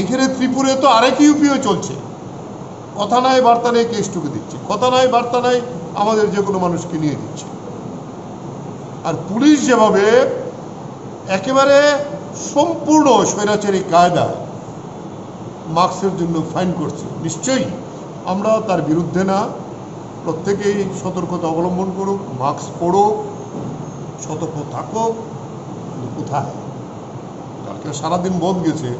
এখানে ত্রিপুরে তো আরেক ইউপিও চলছে, কথা নাই বার্তা নেই কেসটুকু দিচ্ছে, কথা নাই বার্তা নাই আমাদের যে কোনো মানুষকে নিয়ে দিচ্ছে। আর পুলিশ যেভাবে একেবারে সম্পূর্ণ স্বৈরাচারী কায়দা মাস্কের জন্য ফাইন করছে, নিশ্চয়ই আমরা তার বিরুদ্ধে না, প্রত্যেকেই সতর্কতা অবলম্বন করুক, মাস্ক পরো, সতর্ক থাকো। কিন্তু কোথায়? কালকে সারাদিন বন্ধ গেছে,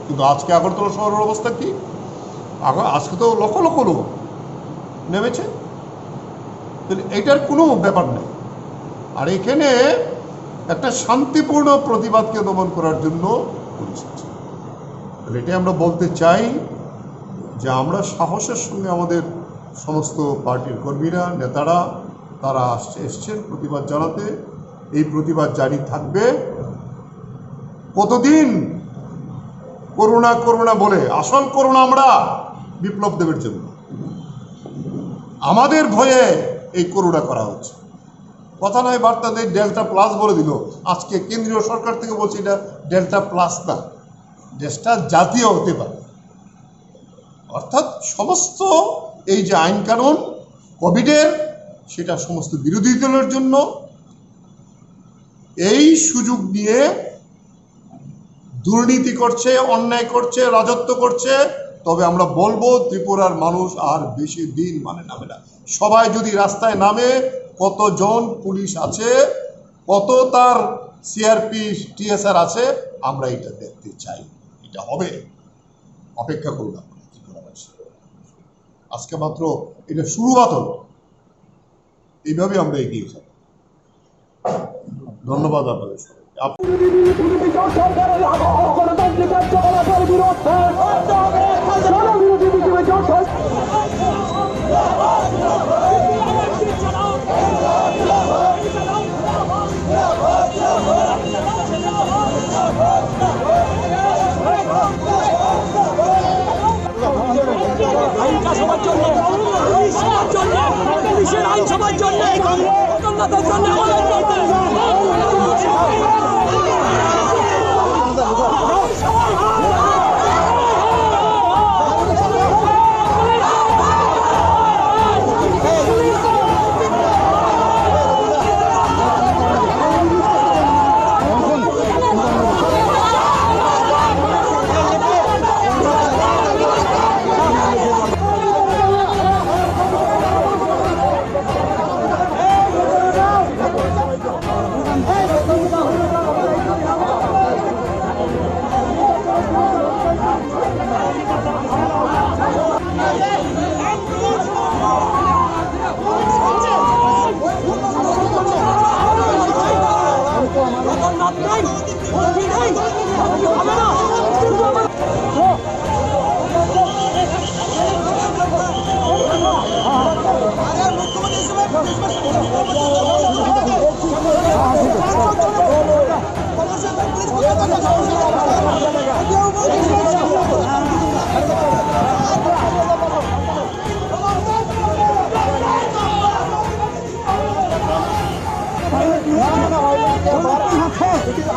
কিন্তু আজকে আগরতলা শহরের অবস্থা কি? আজকে তো লক্ষ লক্ষ লোক নেমেছে, তাহলে এটার কোনো ব্যাপার নেই। আর এখানে একটা শান্তিপূর্ণ প্রতিবাদকে দমন করার জন্য পুলিশ আছে। তাহলে এটাই আমরা বলতে চাই যে আমরা সাহসের সঙ্গে আমাদের সমস্ত পার্টির কর্মীরা, নেতারা তারা এসছেন প্রতিবাদ জানাতে। এই প্রতিবাদ জারি থাকবে। কতদিন করোনা করোনা বলে, আসল করোনা আমরা বিপ্লব দেবের জন্য, আমাদের ভয়ে এই করোনা করা হচ্ছে। কথা নয় বার্তা নেই, ডেল্টা প্লাস বলে দিল। আজকে কেন্দ্রীয় সরকার থেকে বলছে এটা ডেল্টা প্লাস না, ডেল্টা জাতীয় হতে পারে। অর্থাৎ সমস্ত এই যে আইন কানুন কোভিডের, সেটা সমস্ত বিরোধী দলের জন্য। এই সুযোগ নিয়ে দুর্নীতি করছে, অন্যায় করছে, রাজত্ব করছে। তবে আমরা বলবো ত্রিপুরার মানুষ আর বেশি দিন নামে না। সবাই যদি রাস্তায় নামে, কতজন পুলিশ আছে, কত তার সিআরপি টিএসআর আছে, আমরা এটা দেখতে চাই। এটা হবে, অপেক্ষা করুন আপনারা ত্রিপুরাবাসী। আজকে মাত্র এটা শুরুয়াত হলো, এইভাবে আমরা এগিয়ে যাব। ধন্যবাদ আপনাদের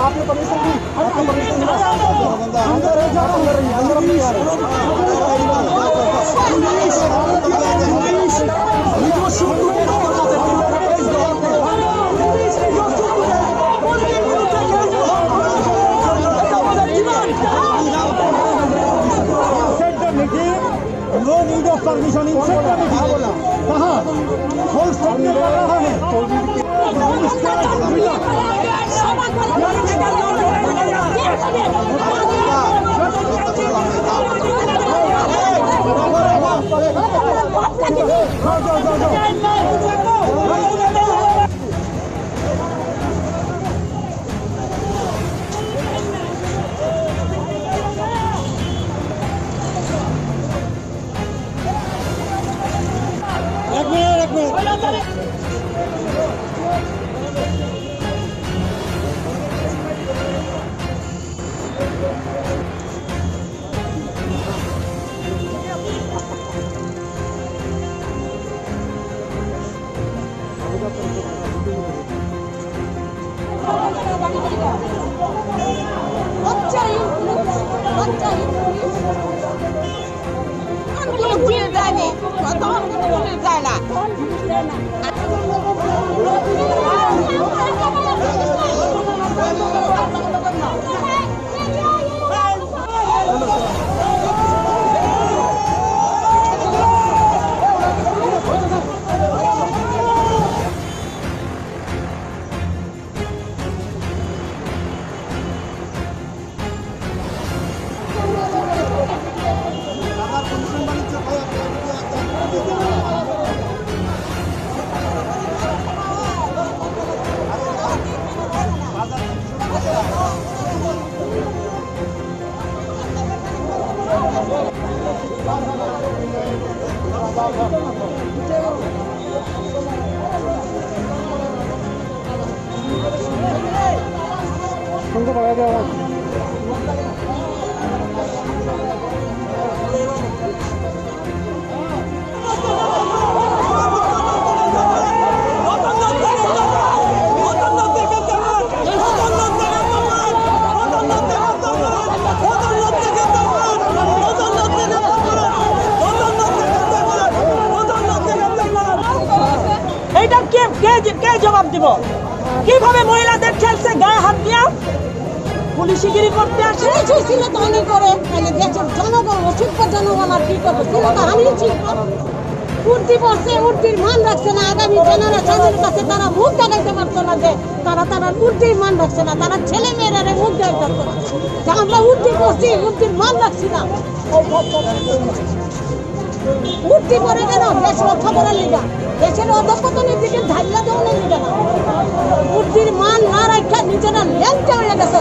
आपने परमिशन दी, आपको परमिशन मिला, अंदर है, अंदर नहीं आ रहे। No need of permission in sector meeting. कहाँ होल स्टेटमेंट कर रहा है। एक मिनट What are you? তখন পুলিশ যায় না। तुमको पकड़ा जाएगा। এইটা কে জবাব দিব? কিভাবে মহিলাদের খেলছে গায়ে হাত দিয়া পুলিশগিরি করতে আসে? ছিল তো অনেক করে দেশের জনগণ অসুস্থ জনগণ আর কি করবে? ছিল তো আমি ছিল উর্দি পড়ছে, উর্দির মান রাখছে না। আগামী জেনারেশনের কাছে তারা মুখ দেখাইতে পারতো না যে তারা উর্দির মান রাখছে না। তারা ছেলে মেয়েরা মুখ দেখাইতে পারতো না যে আমরা উর্দি পড়ছি, উর্দির মান রাখছি না। উর্দি পরে কেন? দেশ রক্ষা করার লিগা, দেশের অধঃপতনের দিকে ধাইলা দেওয়ার লিগা না। উর্দির মান না রাখা নিজেরা ল্যাংটা হয়ে গেছে।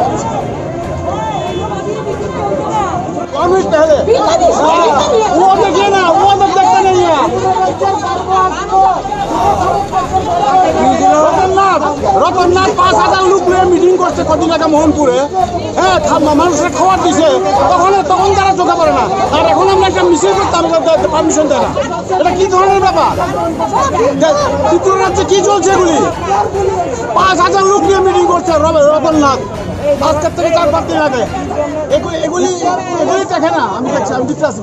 রতননাথ 5,000 লোক নিয়ে মিটিং করছে কদিন আগে মোহনপুরে। হ্যাঁ, মানুষের খাবার দিছে, তখন তারা চোখে পড়ে না। আর এখন আমরা একটা মিছিল করতাম, পারমিশন দেয় না। এটা কি ধরনের ব্যাপার? ত্রিপুরা রাজ্যে কি চলছে এগুলি? 5,000 লোক নিয়ে মিটিং করছে রতননাথ আজকের থেকে 4-5 দিন আগে। এগুলি দেখে না। আমি দেখছি, আমি বিট্রাস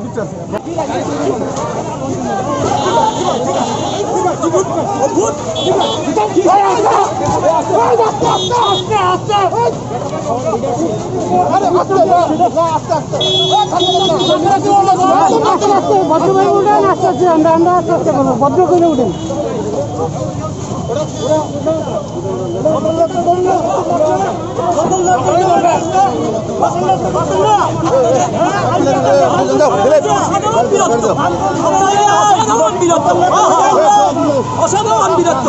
ভদ্র করে উঠেন। অসাধারণ বীরত্ব।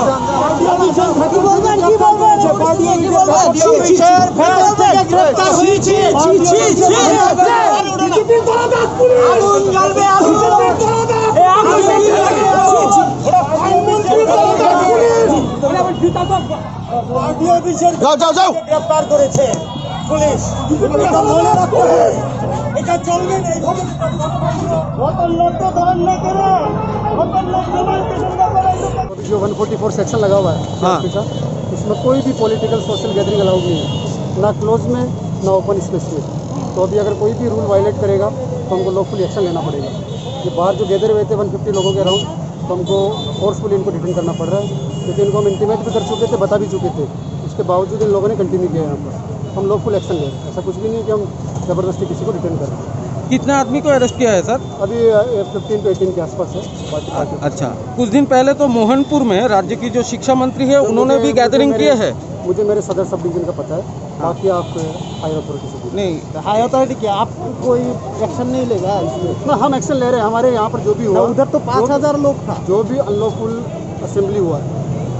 গ্রেপ্তার করেছে পুলিশ। এটা চলবে না। जो 144 सेक्शन लगा हुआ है का, उसमें कोई भी पॉलिटिकल सोशल गैदरिंग अलाउड नहीं है, ना क्लोज में ना ओपन स्पेस में। तो अभी अगर कोई भी रूल वायलेट करेगा तो हमको लॉफुली एक्शन लेना पड़ेगा। ये बाहर जो गैदर हुए थे 150 लोगों के अराउंड, तो हमको फोर्सफुली इनको डिटेन करना पड़ रहा है, क्योंकि इनको हम इंटीमेट भी कर चुके थे, बता भी चुके थे। उसके बावजूद इन लोगों ने कंटिन्यू किया यहाँ पर। हम लॉफुल एक्शन ले रहे हैं, ऐसा कुछ भी नहीं कि हम ज़बरदस्ती किसी को डिटेन कर रहे हैं। कितने आदमी को अरेस्ट किया है सर? अभी 15 to 18 के आसपास है। अच्छा, कुछ दिन पहले तो मोहनपुर में राज्य की जो शिक्षा मंत्री है उन्होंने भी गैदरिंग किए है। मुझे मेरे सदर सब डिवीजन का पता है, बाकी आप हायर अथॉरिटी से नहीं, हाई अथॉरिटी क्या आप कोई एक्शन नहीं लेगा इसमें? ना हम एक्शन ले रहे हैं। हमारे यहाँ पर जो भी हुआ, उधर तो 5,000 लोग था। जो भी अनलॉफुल असेंबली हुआ है,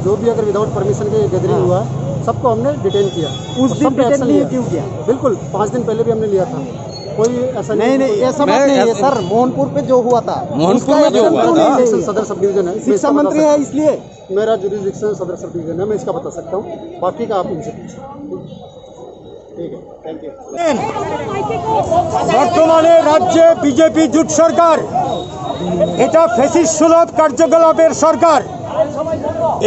जो भी अगर विदाउट परमिशन के गैदरिंग हुआ है, सबको हमने डिटेन किया। उस दिन डिटेन क्यों किया? बिल्कुल 5 दिन पहले भी हमने लिया था। कोई ऐसा नहीं ऐसा बात नहीं है सर। मोहनपुर पे जो हुआ था, मोहनपुर में जो हुआ था, सदर सब डिवीजन है, शिक्षा मंत्री है इसलिए मेरा जुरिसडिक्शन सदर सब डिवीजन है, मैं इसका बता सकता हूँ। बाकी का आप उनसे पूछिए। ठीक है, थैंक यू। বর্তমানে রাজ্যে বিজেপি জোট সরকার, এটা ফ্যাসিস্ট সুলভ কার্যকলাপের সরকার।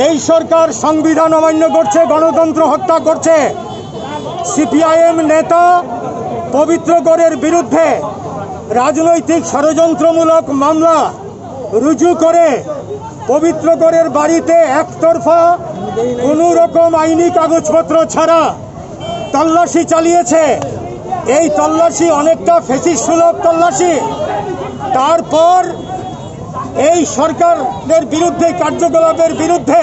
এই সরকার সংবিধান অমান্য করছে, গণতন্ত্র হত্যা করছে। সিপিআইএম নেতা পবিত্র গড়ের বিরুদ্ধে রাজনৈতিক ষড়যন্ত্রমূলক মামলা রুজু করে পবিত্রগড়ের বাড়িতে একতরফা কোনো রকম আইনি কাগজপত্র ছাড়া তল্লাশি চালিয়েছে। এই তল্লাশি অনেকটা ফ্যাসিস্ট সুলভ তল্লাশি। তারপর এই সরকারের বিরুদ্ধে কার্যকলাপের বিরুদ্ধে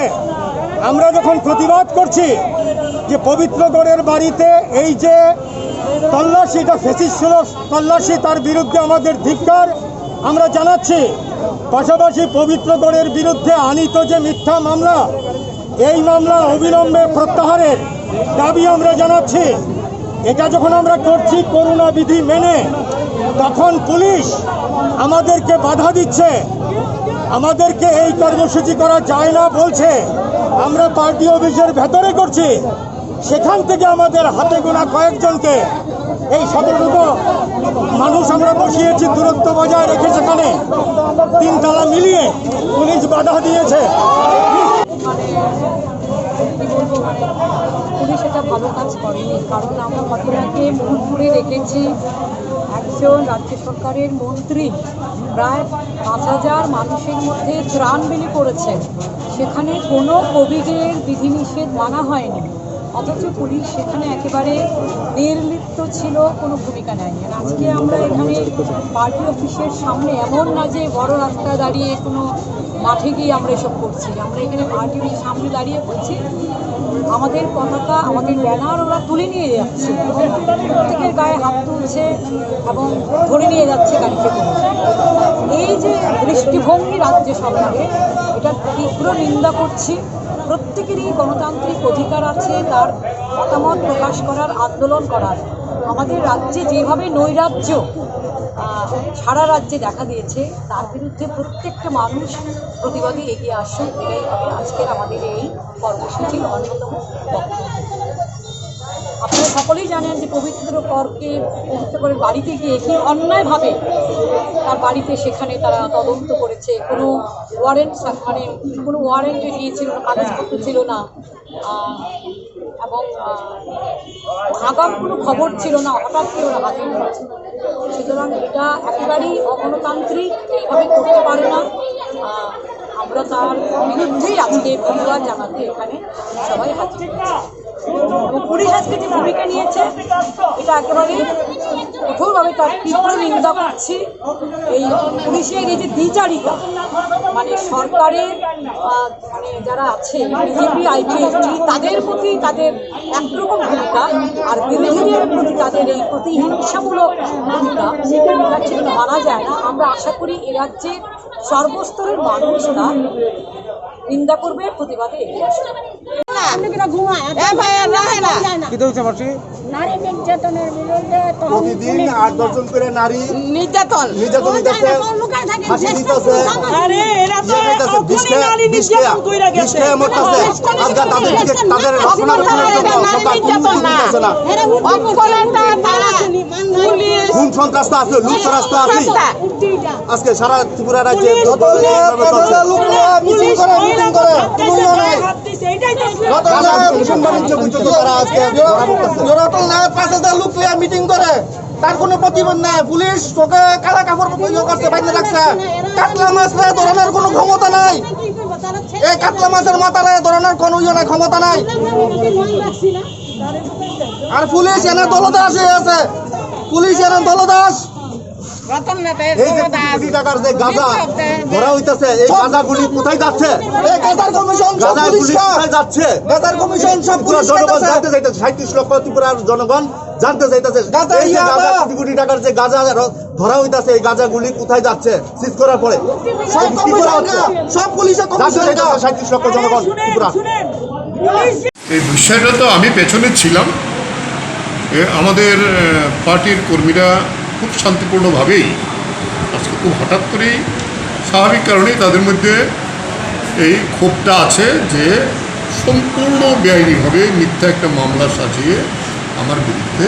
আমরা যখন প্রতিবাদ করছি যে পবিত্রগড়ের বাড়িতে এই যে তল্লাশিটা ফ্যাসিস্ট সুলভ তল্লাশি, তার বিরুদ্ধে আমাদের ধিক্কার আমরা জানাচ্ছি। পাশাপাশি পবিত্রগড়ের বিরুদ্ধে আনিত যে মিথ্যা মামলা, এই মামলা অবিলম্বে প্রত্যাহারের দাবি আমরা জানাচ্ছি। এটা যখন আমরা করছি করোনা বিধি মেনে, তখন পুলিশ আমাদেরকে বাধা দিচ্ছে, আমাদেরকে এই কর্মসূচি করা যায় না বলছে। আমরা পার্টি অফিসের ভেতরে করছি, সেখান থেকে আমাদের হাতে গোনা কয়েকজনকে, এই 17টা মানুষ আমরা বসিয়েছি দূরত্ব বজায় রেখে, সেখানে 3 তালা মিলিয়ে পুলিশ বাধা দিয়েছে। পুলিশ এটা ভালো কাজ করেনি, কারণ আমরা ঘটনাকে মোহনপুরে রেখেছি। একজন রাজ্য সরকারের মন্ত্রী প্রায় 5,000 মানুষের মধ্যে ত্রাণ বিলি করেছেন, সেখানে কোনো কোভিডের বিধিনিষেধ মানা হয়নি, অথচ পুলিশ সেখানে একেবারে নির্লিপ্ত ছিল, কোনো ভূমিকা নেয়নি। আর আজকে আমরা এখানে পার্টি অফিসের সামনে, এমন না যে বড় রাস্তায় দাঁড়িয়ে কোনো মাঠে গিয়ে আমরা এসব করছি, আমরা এখানে পার্টি অফিসের সামনে দাঁড়িয়ে করছি। আমাদের পতাকা, আমাদের ব্যানার ওরা তুলে নিয়ে যাচ্ছে, প্রত্যেকের গায়ে হাত তুলছে এবং ধরে নিয়ে যাচ্ছে গাড়িতে করে। এই যে দৃষ্টিভঙ্গি রাজ্য সরকারের, এটা তীব্র নিন্দা করছি। প্রত্যেকেরই গণতান্ত্রিক অধিকার আছে তার মতামত প্রকাশ করার, আন্দোলন করার। আমাদের রাজ্যে যেভাবে নৈরাজ্য সারা রাজ্যে দেখা দিয়েছে, তার বিরুদ্ধে প্রত্যেকটা মানুষ প্রতিবাদী এগিয়ে আসুন, এটাই হবে আজকের আমাদের এই কর্মসূচির অন্যতম বক্তব্য। আপনারা সকলেই জানেন যে পবিত্রগড়ের বাড়িতে গিয়ে কি অন্যায়ভাবে তার বাড়িতে, সেখানে তারা তদন্ত করেছে, কোনো ওয়ারেন্ট মানে কোনো ওয়ারেন্টে নিয়েছিল না, কাগজপত্র ছিল না, এবং আগাম কোনো খবর ছিল না, হঠাৎ কেউ হাজির হয়েছে। সুতরাং এটা একেবারেই অগণতান্ত্রিক, এইভাবে করতে পারে না। আমরা তার বিরুদ্ধেই আজকে প্রতিবাদ জানাতে এখানে সবাই হাজির হয়েছে। এবং পুলিশ আজকে যে ভূমিকা নিয়েছে, এটা একেবারে কঠোরভাবে তার তীব্র নিন্দা করছি। এই পুলিশের এই যে দ্বিচারিতা, মানে সরকারের মানে যারা আছে বিজেপি, আইপিএফটি, তাদের প্রতি তাদের একরকম ভূমিকা, আর বিরোধীদের প্রতি তাদের এই প্রতিহিংসামূলক ভূমিকা, এটা ঠিক মানা যায় না। আমরা আশা করি এ রাজ্যের সর্বস্তরের মানুষ তা নিন্দা করবে, প্রতিবাদে এগিয়ে আসবে। নারী নির্যাতনের বিরুদ্ধে প্রতিদিন 8-10 জন করে নারী নির্যাতন ফাঁসি দিতেছে, খুন সন্ত্রাস আছে, লুট রাস্তা আছে। আজকে সারা ত্রিপুরা রাজ্যে মিটিং করে, তার কোনো প্রতিবাদ নাই। পুলিশ চোখে কালা কাপড় করছে, বাইরে রাখছে। কাতলা মাছ ধরনের কোনো ক্ষমতা নাই, এই কাতলা মাছের মাথায় ধরনের কোনো ক্ষমতা নাই। আর পুলিশ এনে দলদাস হয়ে আছে, পুলিশ এনে দলদাস। এই যে কোটি টাকার যে গাঁজা ধরা হইতেছে, এই গাঁজাগুলি কোথায় যাচ্ছে? এই গাঁজার কমিশন কোথায় যাচ্ছে? গাঁজার কমিশন সব জনগণ জানতে চাইতেছে, 37 লক্ষ ত্রিপুরার জনগণ জানতে চাইতেছে এই যে গাঁজা কোটি টাকার যে গাঁজা ধরা হইতেছে, এই গাঁজাগুলি কোথায় যাচ্ছে? সিজ করার পরে সব পুলিশের কমিশন 37 লক্ষ জনগণ ত্রিপুরা। এই বিষয়টা তো আমি পেছনে ছিলাম। আমাদের পার্টির কর্মীরা খুব শান্তিপূর্ণভাবেই, আজকে খুব হঠাৎ করেই স্বাভাবিক কারণেই তাদের মধ্যে এই ক্ষোভটা আছে যে সম্পূর্ণ বেআইনিভাবে মিথ্যা একটা মামলা সাজিয়ে আমার বিরুদ্ধে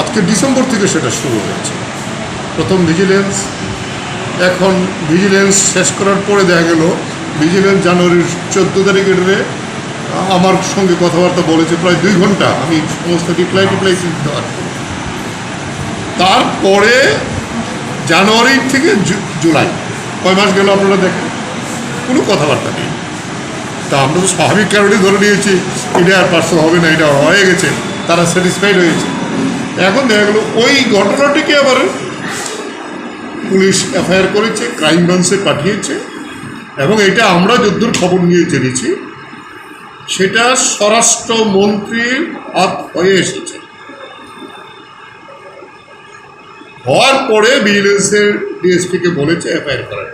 আজকে ডিসেম্বর থেকে সেটা শুরু হয়েছে। প্রথম ভিজিলেন্স, এখন ভিজিলেন্স শেষ করার পরে দেখা গেল ভিজিলেন্স জানুয়ারির 14 তারিখের আমার সঙ্গে কথাবার্তা বলেছে প্রায় 2 ঘন্টা। আমি সমস্ত রিপ্লাই দিতে পারছি। তারপরে জানুয়ারি থেকে জুলাই কয় মাস গেল আপনারা দেখেন, কোনো কথাবার্তা নেই। তা আমরা তো স্বাভাবিক কারণেই ধরে নিয়েছি এটা আর পার্সেল হবে না, এটা হয়ে গেছে, তারা স্যাটিসফাইড হয়েছে। এখন দেখা গেলো ওই ঘটনাটিকে আবার পুলিশ এফআইআর করেছে, ক্রাইম ব্রাঞ্চে পাঠিয়েছে, এবং এটা আমরা যদ্দূর খবর নিয়ে জেনেছি সেটা স্বরাষ্ট্রমন্ত্রীর হাত হয়ে এসেছে। হওয়ার পরে ভিজিলেন্সের ডিএসপিকে বলেছে এফআইআর করার।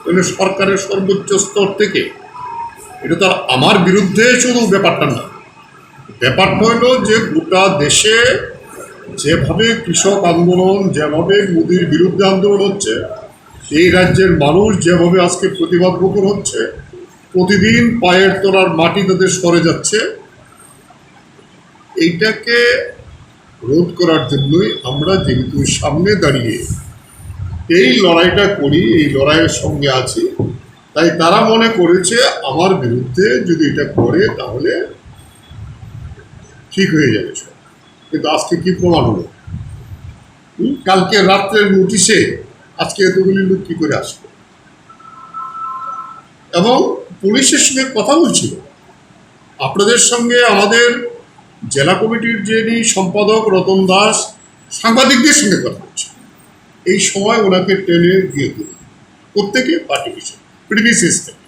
তাহলে সরকারের সর্বোচ্চ স্তর থেকে এটা তো আর আমার বিরুদ্ধে শুধু ব্যাপারটা না, ব্যাপারটা হলো যে গোটা দেশে যেভাবে কৃষক আন্দোলন, যেভাবে মোদির বিরুদ্ধে আন্দোলন হচ্ছে, এই রাজ্যের মানুষ যেভাবে আজকে প্রতিবাদ মুখর হচ্ছে, প্রতিদিন পায়ের তলার মাটি তাদের সরে যাচ্ছে, এইটাকে রোধ করার জন্যই আমরা যেহেতু সামনে দাঁড়িয়ে এই লড়াইটা করি, এই লড়াইয়ের সঙ্গে আছি, তাই তারা মনে করেছে আমার বিরুদ্ধে যদি এটা করে তাহলে ঠিক হয়ে যাবে। কিন্তু আজকে কি প্রমাণ হলো? কালকে রাত্রের নোটিশে আজকে এতগুলি লোক কি করে আসবে? এবং পুলিশের সঙ্গে কথা বলছিল, আপনাদের সঙ্গে আমাদের জেলা কমিটির যিনি সম্পাদক রতন দাস সাংবাদিকদের সঙ্গে কথা বলছে, এই সময় ওনাকে ট্রেনে দিয়ে দিল প্রত্যেকে পার্টি পিছনে প্রিমিসিস থেকে।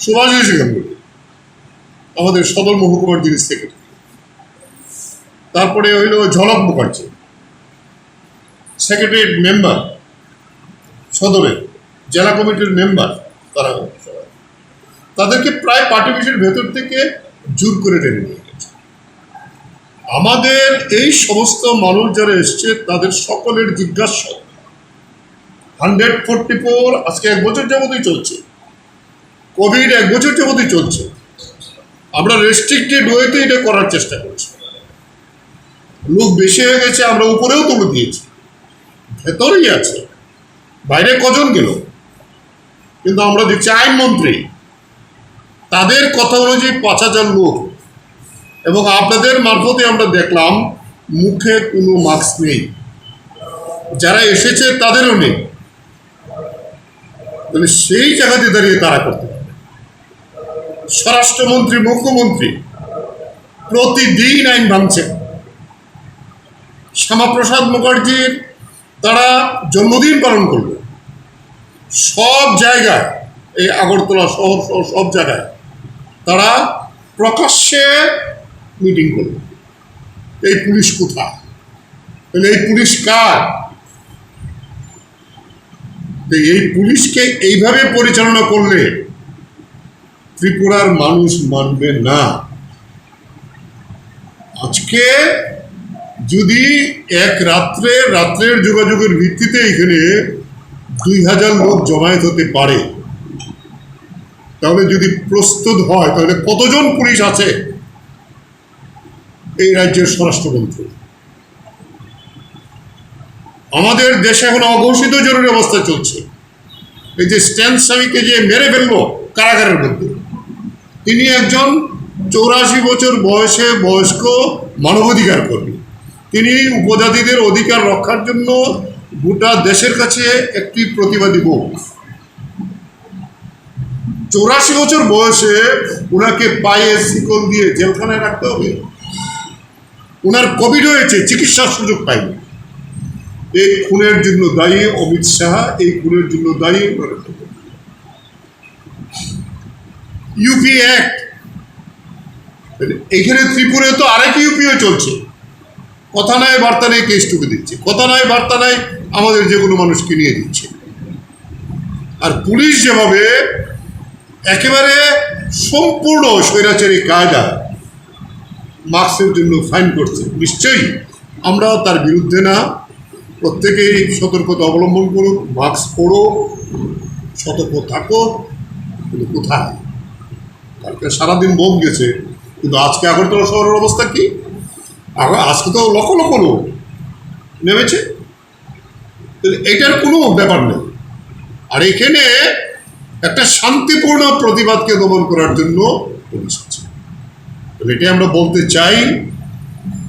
সুভাষ গাঙ্গুলি আমাদের সদর মহকুমার যিনি সেক্রেটারি, তারপরে হইল ঝলক মুখার্জি সেক্রেটারিয়েট মেম্বার, সদরের জেলা কমিটির মেম্বার, তারা তাদেরকে প্রায় পার্টি পিছনের ভেতর থেকে জোর করে টেনে নিয়ে গেছে। আমাদের এই সমস্ত মানুষ যারা এসছে তাদের সকলের জিজ্ঞাসা 144 আজকে 1 বছর যাবতই চলছে, কোভিড 1 বছর যাবতই চলছে, আমরা রেস্ট্রিক্টেড ওয়েতে এটা করার চেষ্টা করছি। লোক বেশি হয়ে গেছে, আমরা উপরেও তুলে দিয়েছি, ভেতরেই আছে, বাইরে কজন গেল? কিন্তু আমরা দেখছি আইনমন্ত্রী তাদের কথা অনুযায়ী 5000 লোক, এবং আপনাদের মারফতে আমরা দেখলাম মুখে কোনো মাস্ক নেই, যারা এসেছে তাদেরও নেই। তাহলে সেই জায়গাতে দাঁড়িয়ে তারা করতে পারে। স্বরাষ্ট্রমন্ত্রী, মুখ্যমন্ত্রী প্রতিদিন আইন ভাঙছে। শ্যামাপ্রসাদ মুখার্জির তারা জন্মদিন পালন করবে, সব জায়গায়, এই আগরতলা শহর সহ সব জায়গায় তারা প্রকাশ্যে মিটিং করবে। এই পুলিশ কোথায়? তাহলে এই পুলিশ কার? এই পুলিশকে এইভাবে পরিচালনা করলে ত্রিপুরার মানুষ মানবে না। আজকে যদি এক রাত্রের যোগাযোগের ভিত্তিতে এখানে 2000 লোক জমায়েত হতে পারে, তাহলে যদি প্রস্তুত হয় তাহলে কতজন পুলিশ আছে এই রাজ্যের স্বরাষ্ট্রমন্ত্রী? আমাদের দেশে এখন অঘোষিত জরুরি অবস্থা চলছে। এই যে স্ট্যান স্বামীকে যে মেরে ফেললো কারাগারের মধ্যে, তিনি একজন 84 বছর বয়স্ক মানবাধিকার কর্মী। তিনি উপজাতিদের অধিকার রক্ষার জন্য গোটা দেশের কাছে একটি প্রতিবাদী মুখ। 84 বছর বয়সে ওনাকে পায়ে শিকল দিয়ে জেলখানায় রাখতে হবে। ওনার কোভিড হয়েছে, চিকিৎসার সুযোগ পায়নি। এই খুনের জন্য দায়ী অমিত শাহ, এই খুনের জন্য দায়ী ইউপি অ্যাক্ট। এখানে ত্রিপুরায় তো আরেক ইউপিও চলছে, কথা নাই বার্তা নেই কেস টুকে দিচ্ছে, কথা নাই বার্তা নাই আমাদের যে কোনো মানুষকে নিয়ে দিচ্ছে। আর পুলিশ যেভাবে একেবারে সম্পূর্ণ স্বৈরাচারী কায়দা মাস্কের জন্য ফাইন করছে, নিশ্চয়ই আমরা তার বিরুদ্ধে না। প্রত্যেকেই সতর্কতা অবলম্বন করুক, মাস্ক পরো, সতর্ক থাকো। কিন্তু কোথায়? কালকে সারাদিন বোম গেছে, কিন্তু আজকে আগরতলা শহরের অবস্থা কি? আজকে তো লক্ষ লক্ষ লোক নেমেছে, এটার কোনো ব্যাপার নেই। আর এখানে একটা শান্তিপূর্ণ প্রতিবাদকে দমন করার জন্য পুলিশ আছে। এটাই আমরা বলতে চাই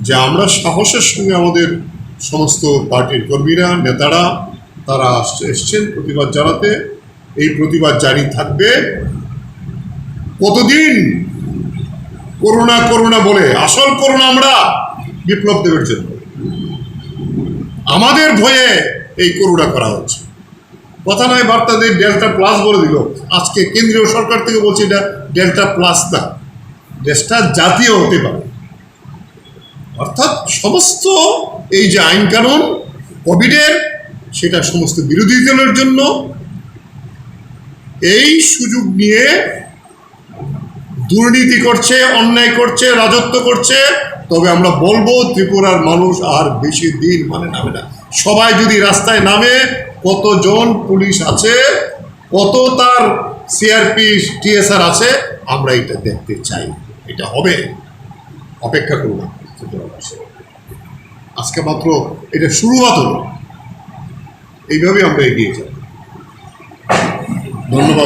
যে আমরা সাহসের সঙ্গে আমাদের সমস্ত পার্টির কর্মীরা, নেতারা তারা এসছেন প্রতিবাদ জানাতে। এই প্রতিবাদ জারি থাকবে কতদিন? করোনা করোনা বলে, আসল করোনা আমরা বিপ্লব দেবের জন্য, আমাদের ভয়ে এই করোনা করা হচ্ছে। কথা নয় বার্তা দিয়ে ডেল্টা প্লাস বলে দিল, আজকে কেন্দ্রীয় সরকার থেকে বলছে এটা ডেল্টা প্লাস না, দেশটা জাতীয় হতে পারে। অর্থাৎ সমস্ত এই যে আইন কানুন কোভিডের, সেটা সমস্ত বিরোধী দলের জন্য। এই সুযোগ নিয়ে দুর্নীতি করছে, অন্যায় করছে, রাজত্ব করছে। তবে আমরা বলবো ত্রিপুরার মানুষ আর বেশি দিন মানে নামে না। সবাই যদি রাস্তায় নামে, কতজন পুলিশ আছে, কত তার সিআরপি টিএসআর আছে, আমরা এটা দেখতে চাই। এটা হবে, অপেক্ষা করব ত্রিপুরাবাসী। আজকে মাত্র এটা শুরুয়াত হলো, এইভাবে আমরা এগিয়ে যাব। ধন্যবাদ।